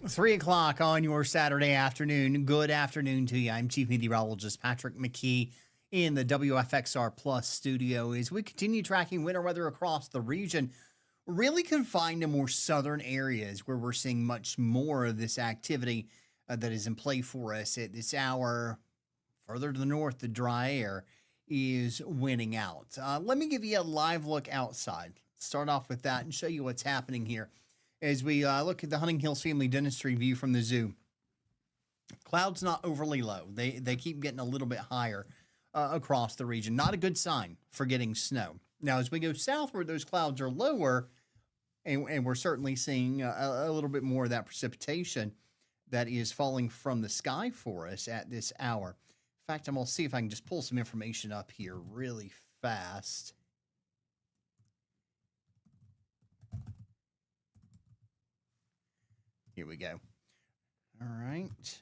3 o'clock on your Saturday afternoon. Good afternoon to you. I'm Chief Meteorologist Patrick McKee in the WFXR Plus studio as we continue tracking winter weather across the region, really confined to more southern areas where we're seeing much more of this activity that is in play for us at this hour. Further to the north, the dry air is winning out. Let me give you a live look outside. Start off with that and show you what's happening here as we look at the Hunting Hills Family Dentistry view from the zoo. Clouds not overly low. They keep getting a little bit higher across the region. Not a good sign for getting snow. Now, as we go southward, those clouds are lower, and we're certainly seeing a little bit more of that precipitation that is falling from the sky for us at this hour. In fact, I'm going to see if I can just pull some information up here really fast. Here we go. All right.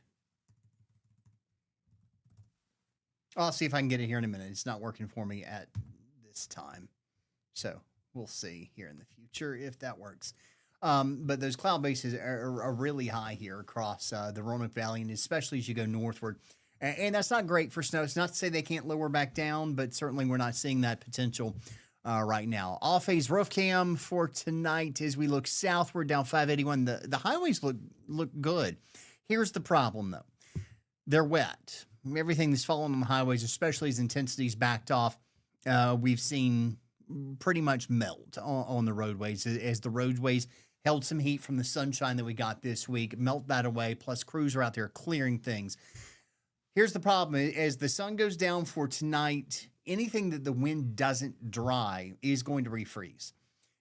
I'll see if I can get it here in a minute. It's not working for me at this time. So we'll see here in the future if that works. But those cloud bases are really high here across the Roanoke Valley, and especially as you go northward. And that's not great for snow. It's not to say they can't lower back down, but certainly we're not seeing that potential right now. All-phase roof cam for tonight as we look southward down 581. The highways look good. Here's the problem, though. They're wet. Everything that's falling on the highways, especially as intensity's backed off, we've seen pretty much melt on the roadways as the roadways held some heat from the sunshine that we got this week, melt that away, plus crews are out there clearing things. Here's the problem. As the sun goes down for tonight, anything that the wind doesn't dry is going to refreeze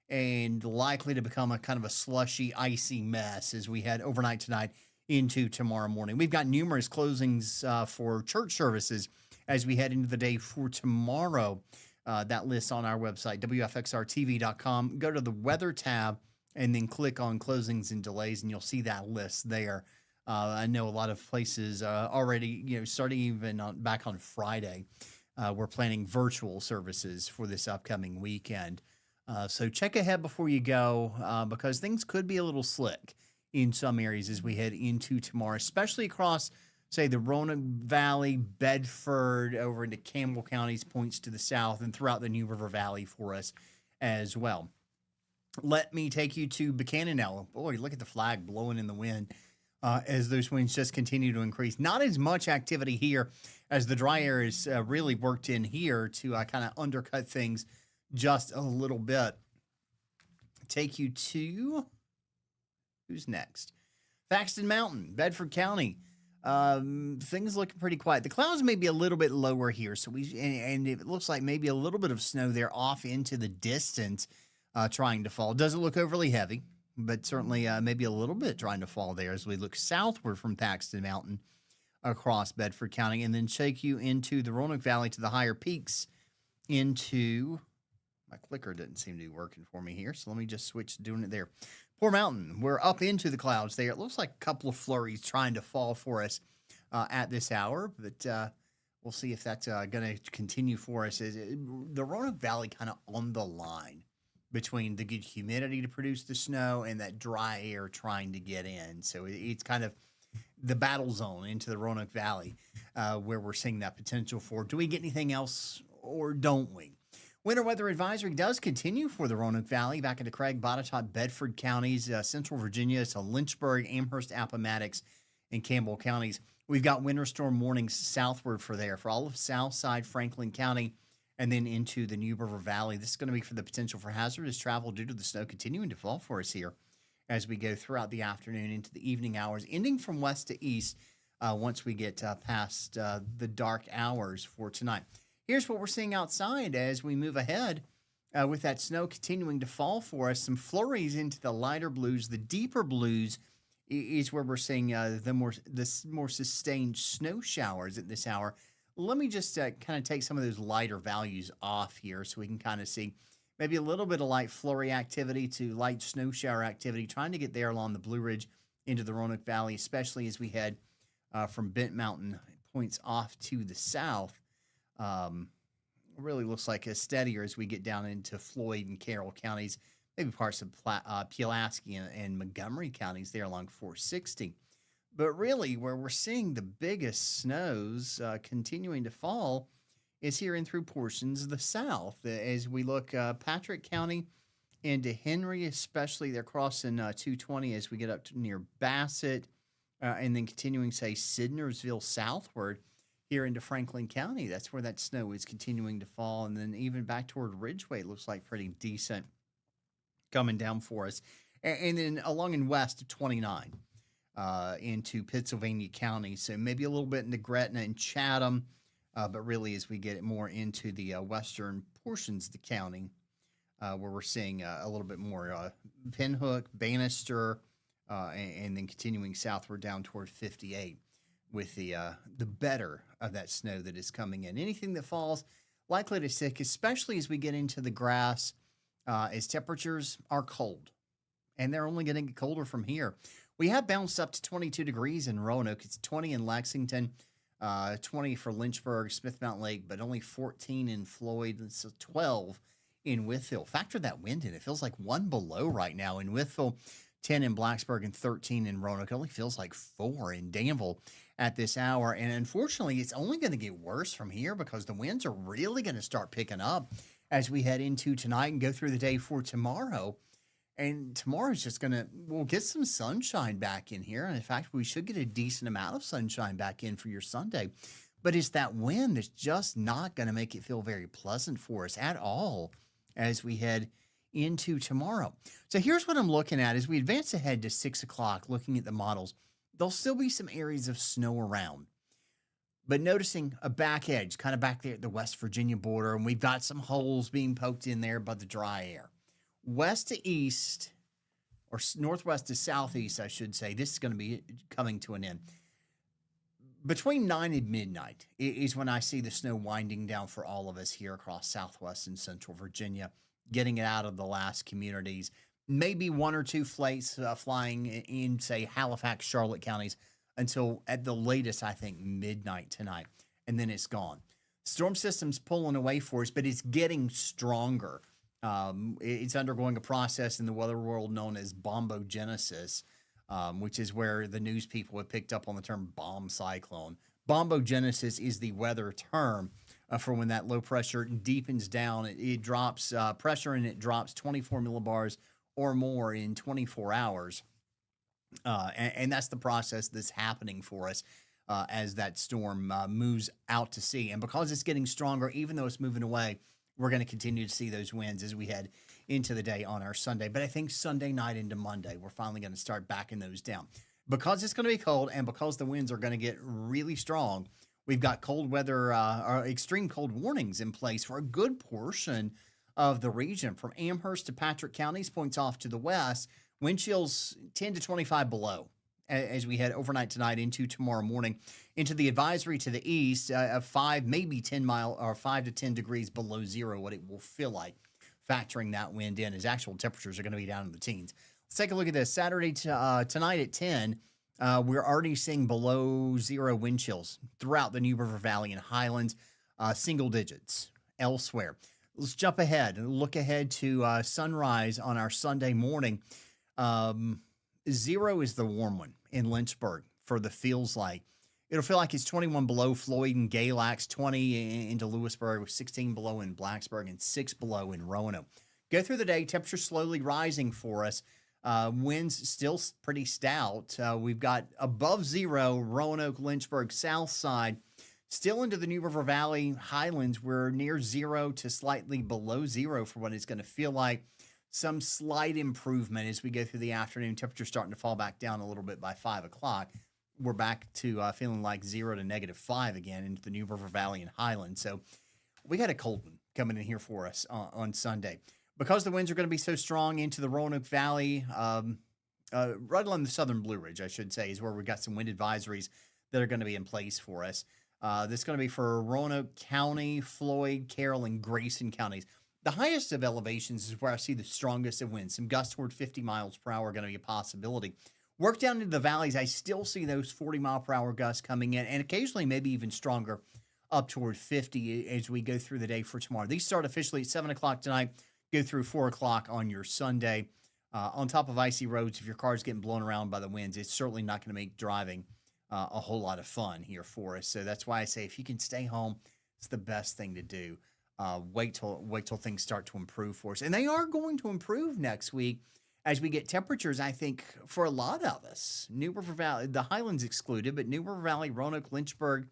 and likely to become a kind of a slushy, icy mess as we head overnight tonight into tomorrow morning. We've got numerous closings for church services as we head into the day for tomorrow. That list's on our website, WFXRTV.com. Go to the weather tab and then click on closings and delays, and you'll see that list there. I know a lot of places already, starting even back on Friday, we're planning virtual services for this upcoming weekend. So check ahead before you go because things could be a little slick in some areas as we head into tomorrow, especially across, say, the Roanoke Valley, Bedford, over into Campbell counties, points to the south, and throughout the New River Valley for us as well. Let me take you to Buchanan now. Boy, look at the flag blowing in the wind as those winds just continue to increase. Not as much activity here as the dry air is really worked in here to kind of undercut things just a little bit. Take you to... Who's next? Thaxton Mountain, Bedford County. Things looking pretty quiet. The clouds may be a little bit lower here, so and it looks like maybe a little bit of snow there off into the distance trying to fall. Doesn't look overly heavy, but certainly maybe a little bit trying to fall there as we look southward from Thaxton Mountain across Bedford County and then take you into the Roanoke Valley to the higher peaks into... My clicker didn't seem to be working for me here, so let me just switch to doing it there. Poor Mountain, we're up into the clouds there. It looks like a couple of flurries trying to fall for us at this hour, but we'll see if that's going to continue for us. The Roanoke Valley kind of on the line between the good humidity to produce the snow and that dry air trying to get in. So it's kind of the battle zone into the Roanoke Valley where we're seeing that potential for. Do we get anything else or don't we? Winter weather advisory does continue for the Roanoke Valley, back into Craig, Botetourt, Bedford counties, Central Virginia to Lynchburg, Amherst, Appomattox, and Campbell counties. We've got winter storm warnings southward for all of Southside Franklin County and then into the New River Valley. This is going to be for the potential for hazardous travel due to the snow continuing to fall for us here as we go throughout the afternoon into the evening hours, ending from west to east once we get past the dark hours for tonight. Here's what we're seeing outside as we move ahead with that snow continuing to fall for us. Some flurries into the lighter blues. The deeper blues is where we're seeing the more sustained snow showers at this hour. Let me just kind of take some of those lighter values off here so we can kind of see maybe a little bit of light flurry activity to light snow shower activity, trying to get there along the Blue Ridge into the Roanoke Valley, especially as we head from Bent Mountain points off to the south. Really looks like a steadier as we get down into Floyd and Carroll counties, maybe parts of Pulaski and Montgomery counties there along 460. But really, where we're seeing the biggest snows continuing to fall is here and through portions of the south. As we look Patrick County into Henry, especially, they're crossing 220 as we get up to near Bassett, and then continuing, say, Sidnersville southward here into Franklin County. That's where that snow is continuing to fall. And then even back toward Ridgeway, it looks like pretty decent coming down for us. And then along in west of 29 into Pittsylvania County. So maybe a little bit into Gretna and Chatham, but really as we get more into the western portions of the county, where we're seeing a little bit more Pinhook, Bannister, and then continuing southward down toward 58 with the better of that snow that is coming in. Anything that falls likely to stick, especially as we get into the grass, as temperatures are cold, and they're only going to get colder from here. We have bounced up to 22 degrees in Roanoke. It's 20 in Lexington, 20 for Lynchburg, Smith Mountain Lake, but only 14 in Floyd, and so 12 in Wytheville. Factor that wind in. It feels like 1 below right now in Wytheville, 10 in Blacksburg, and 13 in Roanoke. It only feels like 4 in Danville at this hour. And unfortunately, it's only going to get worse from here because the winds are really going to start picking up as we head into tonight and go through the day for tomorrow. And tomorrow's just we'll get some sunshine back in here. And in fact, we should get a decent amount of sunshine back in for your Sunday. But it's that wind that's just not going to make it feel very pleasant for us at all as we head into tomorrow. So here's what I'm looking at as we advance ahead to 6 o'clock, looking at the models. There'll still be some areas of snow around, but noticing a back edge, kind of back there at the West Virginia border, and we've got some holes being poked in there by the dry air. West to east, or northwest to southeast, I should say, this is going to be coming to an end. Between 9 and midnight is when I see the snow winding down for all of us here across southwest and central Virginia, getting it out of the last communities. Maybe 1 or 2 flakes flying in, say, Halifax, Charlotte counties until at the latest, I think, midnight tonight. And then it's gone. Storm system's pulling away for us, but it's getting stronger. It's undergoing a process in the weather world known as bombogenesis, which is where the news people have picked up on the term bomb cyclone. Bombogenesis is the weather term for when that low pressure deepens down. It drops pressure, and it drops 24 millibars or more in 24 hours. And that's the process that's happening for us as that storm moves out to sea. And because it's getting stronger, even though it's moving away, we're going to continue to see those winds as we head into the day on our Sunday. But I think Sunday night into Monday, we're finally going to start backing those down. Because it's going to be cold and because the winds are going to get really strong, we've got cold weather or extreme cold warnings in place for a good portion of the region. From Amherst to Patrick counties, points off to the west, wind chills 10 to 25 below as we head overnight tonight into tomorrow morning. Into the advisory to the east, 5, maybe 10 mile or 5 to 10 degrees below zero, what it will feel like, factoring that wind in as actual temperatures are going to be down in the teens. Let's take a look at this. Saturday tonight at 10, we're already seeing below zero wind chills throughout the New River Valley and Highlands, single digits elsewhere. Let's jump ahead and look ahead to sunrise on our Sunday morning. 0 is the warm one in Lynchburg for the feels like. It'll feel like it's 21 below Floyd and Galax, 20 into Lewisburg, 16 below in Blacksburg, and 6 below in Roanoke. Go through the day, temperature slowly rising for us. Winds still pretty stout. We've got above zero, Roanoke, Lynchburg, south side. Still into the New River Valley, Highlands, we're near 0 to slightly below 0 for what it's going to feel like. Some slight improvement as we go through the afternoon. Temperature starting to fall back down a little bit by 5 o'clock. We're back to feeling like 0 to -5 again into the New River Valley and Highlands. So we got a cold one coming in here for us on Sunday. Because the winds are going to be so strong into the Roanoke Valley, right along the southern Blue Ridge, I should say, is where we've got some wind advisories that are going to be in place for us. This is going to be for Roanoke County, Floyd, Carroll, and Grayson counties. The highest of elevations is where I see the strongest of winds. Some gusts toward 50 miles per hour are going to be a possibility. Work down into the valleys, I still see those 40-mile-per-hour gusts coming in, and occasionally maybe even stronger up toward 50 as we go through the day for tomorrow. These start officially at 7 o'clock tonight, go through 4 o'clock on your Sunday. On top of icy roads, if your car's getting blown around by the winds, it's certainly not going to make driving a whole lot of fun here for us. So that's why I say if you can stay home, it's the best thing to do. Wait till things start to improve for us, and they are going to improve next week as we get temperatures. I think for a lot of us, New River Valley, the Highlands excluded, but New River Valley, Roanoke, Lynchburg,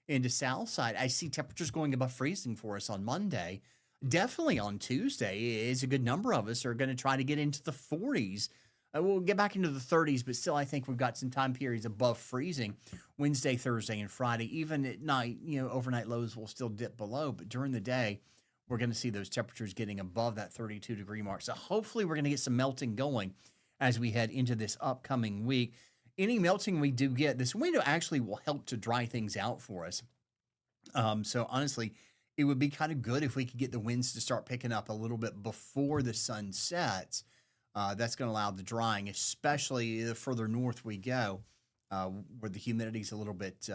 into Southside, I see temperatures going above freezing for us on Monday. Definitely on Tuesday is a good number of us are going to try to get into the 40s. We'll get back into the 30s, but still I think we've got some time periods above freezing Wednesday, Thursday, and Friday. Even at night, overnight lows will still dip below, but during the day, we're going to see those temperatures getting above that 32-degree mark. So hopefully we're going to get some melting going as we head into this upcoming week. Any melting we do get, this window actually will help to dry things out for us. So honestly, it would be kind of good if we could get the winds to start picking up a little bit before the sun sets. That's going to allow the drying, especially the further north we go, where the humidity is a little bit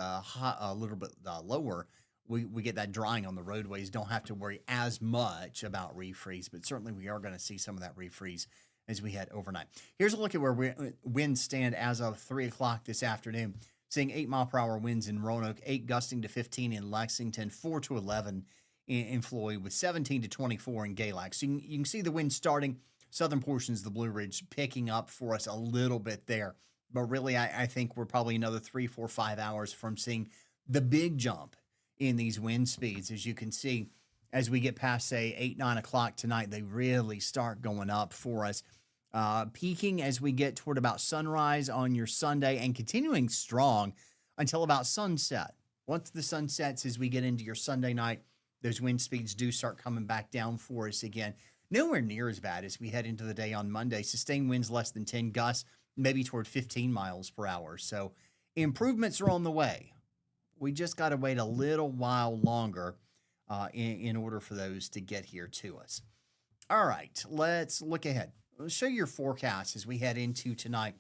lower. We get that drying on the roadways. Don't have to worry as much about refreeze, but certainly we are going to see some of that refreeze as we head overnight. Here's a look at where winds stand as of 3 o'clock this afternoon. Seeing 8-mile-per-hour winds in Roanoke, 8 gusting to 15 in Lexington, 4 to 11 in Floyd, with 17 to 24 in Galax. So you can see the wind starting southern portions of the Blue Ridge picking up for us a little bit there. But really, I think we're probably another 3, 4, 5 hours from seeing the big jump in these wind speeds. As you can see, as we get past, say, 8, 9 o'clock tonight, they really start going up for us. Peaking as we get toward about sunrise on your Sunday and continuing strong until about sunset. Once the sun sets, as we get into your Sunday night, those wind speeds do start coming back down for us again. Nowhere near as bad as we head into the day on Monday. Sustained winds less than 10 gusts, maybe toward 15 miles per hour. So improvements are on the way. We just got to wait a little while longer in order for those to get here to us. All right, let's look ahead. Let's show you your forecast as we head into tonight.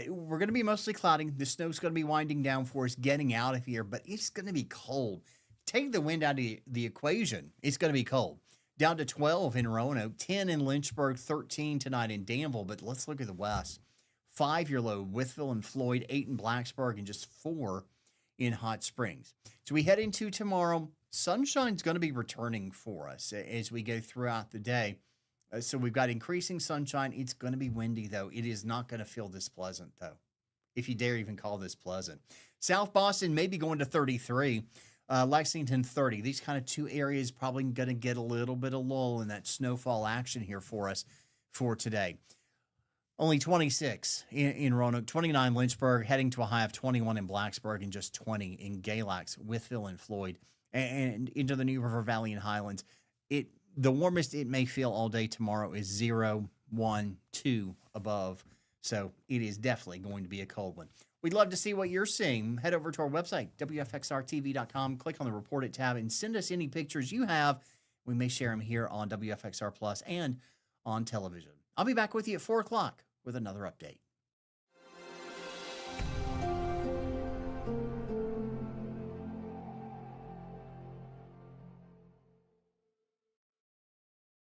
We're going to be mostly cloudy. The snow's going to be winding down for us getting out of here, but it's going to be cold. Take the wind out of the equation. It's going to be cold. Down to 12 in Roanoke, 10 in Lynchburg, 13 tonight in Danville. But let's look at the west. 5 your low, Wytheville and Floyd, 8 in Blacksburg, and just 4 in Hot Springs. So we head into tomorrow. Sunshine's going to be returning for us as we go throughout the day. So we've got increasing sunshine. It's going to be windy, though. It is not going to feel this pleasant, though, if you dare even call this pleasant. South Boston may be going to 33. Lexington 30. These kind of two areas probably going to get a little bit of lull in that snowfall action here for us for today. Only 26 in Roanoke, 29 Lynchburg, heading to a high of 21 in Blacksburg, and just 20 in Galax, Wytheville, and Floyd, and into the New River Valley and Highlands. The warmest it may feel all day tomorrow is 0, 1, 2 above. So it is definitely going to be a cold one. We'd love to see what you're seeing. Head over to our website, WFXRTV.com, click on the Report It tab, and send us any pictures you have. We may share them here on WFXR Plus and on television. I'll be back with you at 4 o'clock with another update.